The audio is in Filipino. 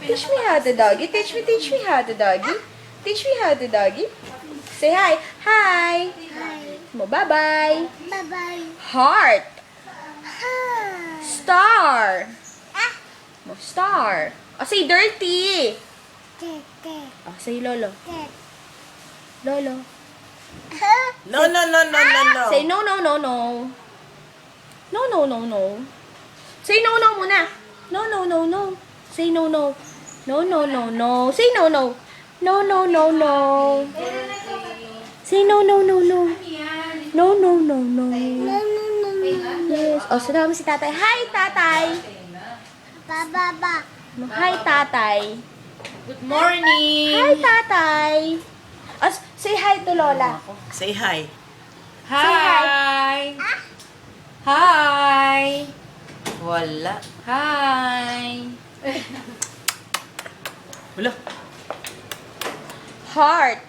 Teach me how to doggy. Teach me how to doggy. Teach me how to doggy. Say hi. Hi. Hi. Mo bye-bye. Bye-bye. Heart. Hi. Star. Ah. Mo star. O, say dirty. Tete. O, say lolo. Tete. Lolo. No, no, no, no, no, no. Say no, no, no, no. No, no, no, no. Say no, no muna. No, no, no, no. Say no, no. No, no, no, no. Say no, no. No, no, no, no. Say no, no, no, no. No, no, no, no. No, no, no, no. Yes. O, sunod mo si tatay. Hi, tatay. Ba. Hi, tatay. Good morning. Hi, tatay. Say hi to Lola. Say hi. Hi. Hi. Wala. Hi. Heart.